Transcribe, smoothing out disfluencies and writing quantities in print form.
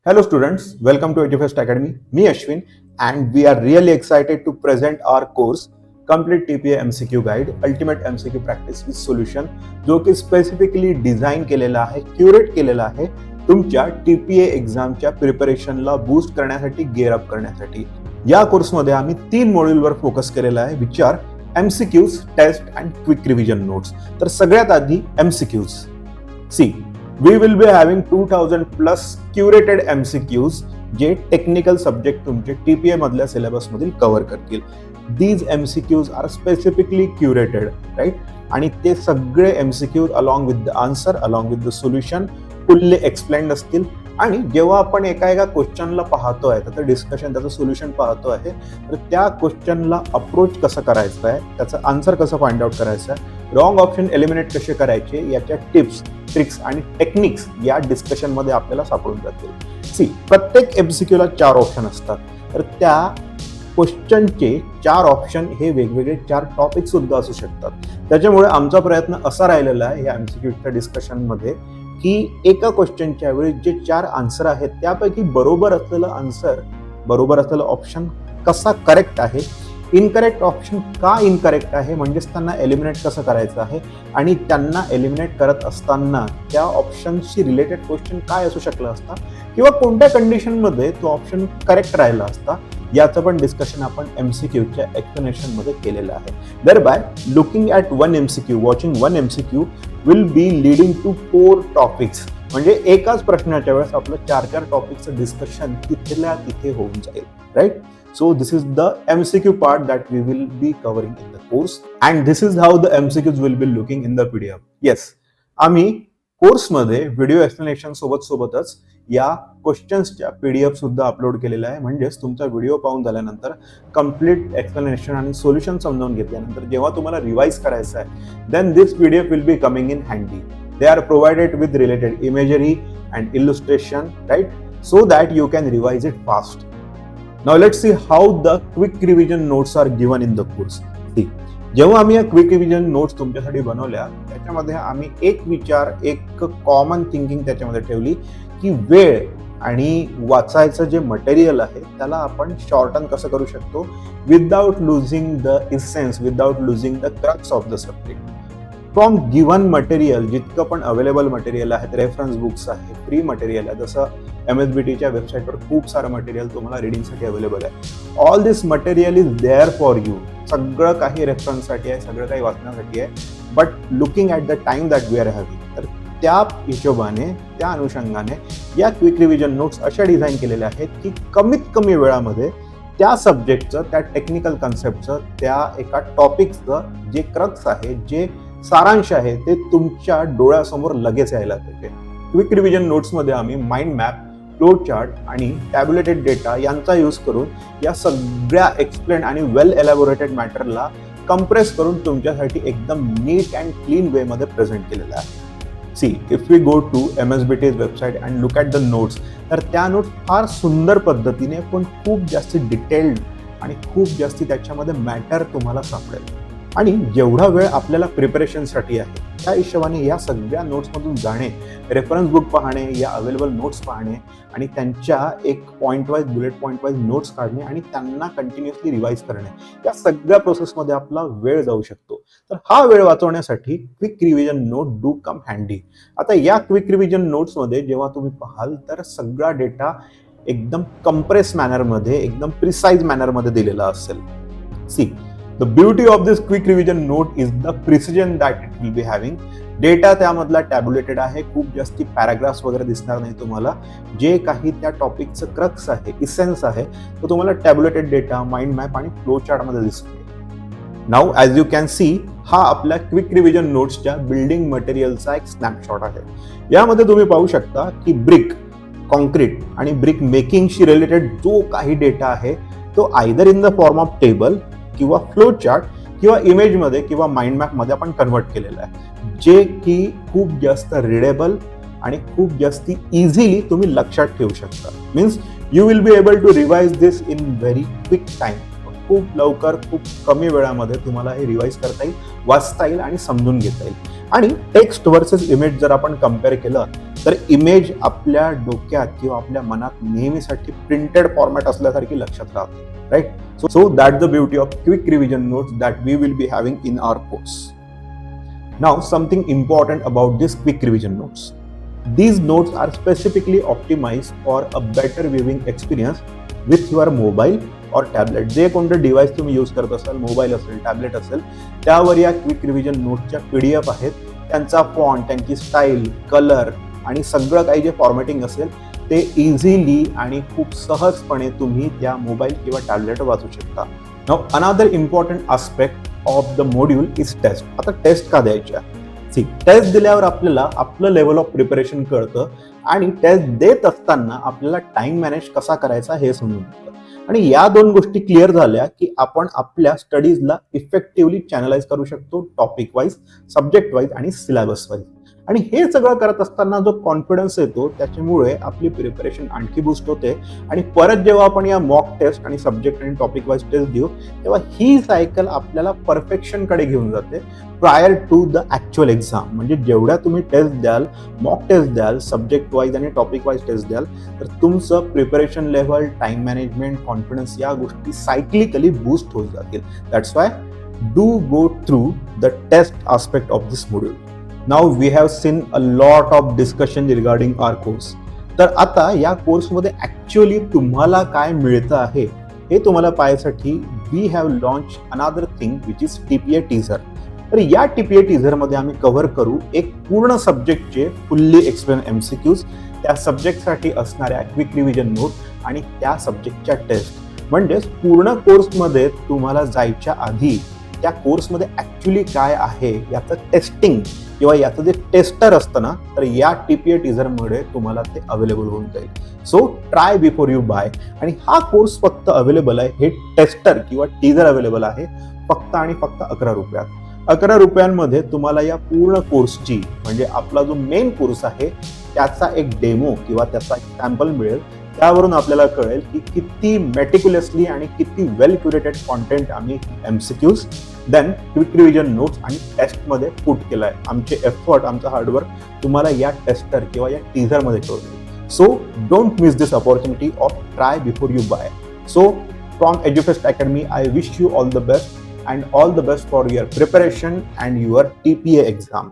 Hello students, welcome to EduFest Academy. Me Ashwin and we are really excited to present our course Complete TPA MCQ Guide Ultimate MCQ Practice with Solution जो की specifically design केलेला आहे, curate केलेला आहे तुमच्या TPA एक्झामच्या प्रिपरेशनला boost करण्यासाठी, गेअर अप करण्यासाठी. या कोर्समध्ये आम्ही 3 मॉड्यूलवर फोकस केलेला आहे which are MCQs, test and quick revision notes. तर सगळ्यात आधी MCQs. See we will be having 2000 plus curated MCQs जे टेक्निकल सब्जेक्ट तुमचे TPA मधल्या सिलेबस मधील कव्हर करतील. These MCQs are specifically curated, right? आणि ते सगळे MCQs along with the answer, along with the solution fully explained असतील. आणि जेव्हा आपण एका क्वेश्चनला पाहतोय, त्याचं डिस्कशन, त्याचं सोल्युशन पाहतो आहे, तर त्या क्वेश्चनला अप्रोच कसं करायचं आहे, त्याचं आन्सर कसं फाइंड आउट करायचं आहे, रॉंग ऑप्शन एलिमिनेट कसे करायचे, याच्या टिप्स, ट्रिक्स आणि टेक्निक्स या डिस्कशनमध्ये आपल्याला सापडून जातील. सी, प्रत्येक MCQला 4 ऑप्शन असतात. तर त्या क्वेश्चनचे 4 ऑप्शन हे वेगवेगळे 4 टॉपिक सुद्धा असू शकतात. त्याच्यामुळे आमचा प्रयत्न असा राहिलेला आहे या MCQच्या डिस्कशनमध्ये की एका क्वेश्चनच्या वेळी जे 4 आन्सर आहेत त्यापैकी बरोबर असलेलं आन्सर, बरोबर असलेलं ऑप्शन कसा करेक्ट आहे, इनकरेक्ट ऑप्शन का इनकरेक्ट आहे, म्हणजेच त्यांना एलिमिनेट कसं करायचं आहे, आणि त्यांना एलिमिनेट करत असताना त्या ऑप्शनशी रिलेटेड क्वेश्चन काय असू शकला असता किंवा कोणत्या कंडिशनमध्ये तो ऑप्शन करेक्ट राहिला असता, याचं पण डिस्कशन आपण MCQच्या एक्सप्लेनेशनमध्ये केलेलं आहे. Thereby, looking at one MCQ, watching one MCQ will be leading to 4 topics. म्हणजे एकाच प्रश्नाच्या वेळेस आपलं 4 टॉपिकचं डिस्कशन तिथल्या तिथे होऊन जाईल, right? So this is the MCQ part that we will be covering in the course and this is how the MCQs will be looking in the PDF. Yes, आम्ही कोर्समध्ये व्हिडिओ एक्सप्लेनेशन सोबतच या क्वेश्चन्सच्या PDF सुद्धा upload केलेला आहे. म्हणजेच तुमचा video पाहून झाल्यानंतर कम्प्लीट एक्सप्लेनेशन आणि सोल्युशन समजावून घेतल्यानंतर जेव्हा तुम्हाला रिवाइज करायचं आहे, then this PDF will be coming in handy. They are provided with related imagery and illustration, right? So that you can revise it fast. Now let's see how the quick revision notes are given in the course. See, जेव्हा आम्ही या quick revision notes तुमच्यासाठी बनवल्या, त्याच्यामध्ये आम्ही एक विचार, एक कॉमन थिंकिंग त्याच्यामध्ये ठेवली की वेळ आणि वाचायचं जे मटेरियल आहे त्याला आपण शॉर्टन कसं करू शकतो without losing the essence, without losing the crux of the subject. From given material जितकं पण अवेलेबल मटेरियल आहे, रेफरन्स बुक्स आहे, फ्री मटेरियल आहे, जसं MSBTच्या वेबसाईटवर खूप सारं मटेरियल तुम्हाला रिडिंगसाठी अवेलेबल आहे. All this material is there for you. सगळं काही रेफरन्ससाठी आहे, सगळं काही वाचण्यासाठी आहे. But looking at the time that we are having, तर त्या हिशोबाने, त्या अनुषंगाने या क्विक रिव्हिजन नोट्स अशा डिझाईन केलेल्या आहेत की कमीत कमी वेळामध्ये त्या सब्जेक्टचं, त्या टेक्निकल कन्सेप्टचं, त्या एका टॉपिकचं जे क्रक्स आहे, जे सारांश आहे, ते तुमच्या डोळ्यासमोर लगेच यायला पाहिजे. क्विक रिव्हिजन नोट्समध्ये आम्ही माइंड मॅप, फ्लो चार्ट आणि टॅब्युलेटेड डेटा यांचा यूज करून या सगळ्या एक्सप्लेन आणि वेल एलॅबोरेटेड मॅटरला कंप्रेस करून तुमच्यासाठी एकदम नीट अँड क्लीन वे मध्ये प्रेझेंट केलेला आहे. See, if we go to MSBT's website and look at the notes, तर त्या नोट्स फार सुंदर पद्धतीने पण खूप जास्ती डिटेल्ड आणि खूप जास्ती त्याच्यामध्ये मॅटर तुम्हाला सापडेल. आणि जेवढा वेळ आपल्याला प्रिपरेशनसाठी आहे त्या हिशोबाने या सगळ्या नोट्समधून जाणे, रेफरन्स बुक पाहणे, या अवेलेबल नोट्स पाहणे आणि त्यांच्या एक point wise, bullet point wise notes काढणे आणि त्यांना कंटिन्युअसली रिवाइज करणे, या सगळ्या प्रोसेसमध्ये आपला वेळ जाऊ शकतो. तर हा वेळ वाचवण्यासाठी quick revision note do come handy. आता या क्विक रिव्हिजन नोट्समध्ये जेव्हा तुम्ही पाहाल तर सगळा डेटा एकदम कंप्रेस मॅनरमध्ये, एकदम प्रिसाइज मॅनरमध्ये दिलेला असेल. See, the beauty of this quick revision note is the precision that it will be having. Data त्यामधला टॅब्युलेटेड आहे, खूप जास्ती पॅराग्राफ्स वगैरे दिसणार नाही तुम्हाला. जे काही त्या टॉपिकचं क्रक्स आहे, इसेन्स आहे, तो तुम्हाला टॅब्युलेटेड डेटा, माइंड मॅप आणि फ्लो चार्टमध्ये दिसतो. Now as you can see, हा आपल्या क्विक रिव्हिजन नोट्सच्या बिल्डिंग मटेरियलचा एक स्नॅपशॉट आहे. यामध्ये तुम्ही पाहू शकता की ब्रिक, कॉन्क्रीट आणि ब्रिक मेकिंगशी रिलेटेड जो काही डेटा आहे तो either in the form of table किंवा फ्लो चार्ट किंवा इमेजमध्ये किंवा माइंड मॅपमध्ये आपण कन्वर्ट केलेलं आहे, जे की खूप जास्त रिडेबल आणि खूप जास्ती इझिली तुम्ही लक्षात ठेवू शकता. Means you will be able to revise this in very quick time. खूप लवकर, खूप कमी वेळामध्ये तुम्हाला हे रिवाइज करता येईल, वाचता येईल आणि समजून घेता येईल. आणि टेक्स्ट वर्सेस इमेज जर आपण कम्पेअर केलं तर इमेज आपल्या डोक्यात किंवा आपल्या मनात नेहमीसाठी प्रिंटेड फॉर्मॅट असल्यासारखी लक्षात राहते, right? So that the beauty of quick revision notes that we will be having in our course. Now something important about this quick revision notes. These notes are specifically optimized for a better viewing experience with your mobile or tablet. जे कोणतं device तुम्ही use करत असाल, mobile असेल, tablet असेल, त्यावर या quick revision नोट्सच्या PDF आहेत. त्यांचा फॉन्ट, त्यांची स्टाईल, कलर आणि सगळं काही जे फॉर्मॅटिंग असेल ते इझिली आणि खूप सहजपणे तुम्ही त्या मोबाईल किंवा टॅबलेटवर वाचू शकता. Now another important aspect of the module is test. आता टेस्ट का द्यायच्या? टेस्ट दिल्यावर आपल्याला आपलं लेवल ऑफ प्रिपरेशन कळतं आणि टेस्ट देत असताना आपल्याला टाइम मॅनेज कसा करायचा हे समजून येतं. आणि या दोन गोष्टी क्लिअर झाल्या की आपण आपल्या स्टडीजला इफेक्टिव्हली चॅनलाइज करू शकतो, टॉपिक वाईज, सब्जेक्ट वाईज आणि सिलेबस वाईज. आणि हे सगळं करत असताना जो कॉन्फिडन्स येतो त्याच्यामुळे आपली प्रिपरेशन आणखी बूस्ट होते. आणि परत जेव्हा आपण या मॉक टेस्ट आणि सब्जेक्ट आणि टॉपिक वाईज टेस्ट देऊ तेव्हा ही सायकल आपल्याला परफेक्शनकडे घेऊन जाते prior to the actual exam. म्हणजे जेवढ्या तुम्ही टेस्ट द्याल, मॉक टेस्ट द्याल, सब्जेक्ट वाईज आणि टॉपिक वाईज टेस्ट द्याल तर तुमचं preparation level, time management, confidence या गोष्टी सायक्लिकली बूस्ट होत जातील. That's why do go through the test aspect of this module. Now we have seen a lot of discussion regarding our course. तर आता या कोर्समध्ये ॲक्च्युअली तुम्हाला काय मिळतं आहे हे तुम्हाला पाहण्यासाठी we have launch another thing which is TPA teaser. तर या TPA टीझरमध्ये आम्ही कव्हर करू एक पूर्ण सब्जेक्टचे फुल्ली एक्सप्लेन MCQs, त्या सब्जेक्टसाठी असणाऱ्या क्विक रिव्हिजन नोट आणि त्या सब्जेक्टच्या टेस्ट. म्हणजेच पूर्ण कोर्समध्ये तुम्हाला जायच्या आधी त्या कोर्समध्ये ॲक्च्युअली काय आहे याचं टेस्टिंग किंवा याचं जे टेस्टर असतं ना तर या TPA टीझरमुळे तुम्हाला ते अवेलेबल होऊन जाईल. So try before you buy. आणि हा कोर्स फक्त अवेलेबल आहे, हे टेस्टर किंवा टीझर अवेलेबल आहे फक्त आणि फक्त 11 रुपयात. 11 रुपयांमध्ये तुम्हाला या पूर्ण कोर्सची म्हणजे आपला जो मेन कोर्स आहे त्याचा एक डेमो किंवा त्याचा एक सॅम्पल मिळेल. त्यावरून आपल्याला कळेल की किती मेटिक्युलसली आणि किती वेल क्युरेटेड कॉन्टेंट आम्ही MCQs then quick revision notes आणि टेस्टमध्ये पुट केलं आहे. आमचे एफर्ट, आमचं हार्डवर्क तुम्हाला या टेस्टर किंवा या टीझरमध्ये कळेल. So don't miss this opportunity of try before you buy. So from Edufest academy I wish you all the best and all the best for your preparation and your TPA exam.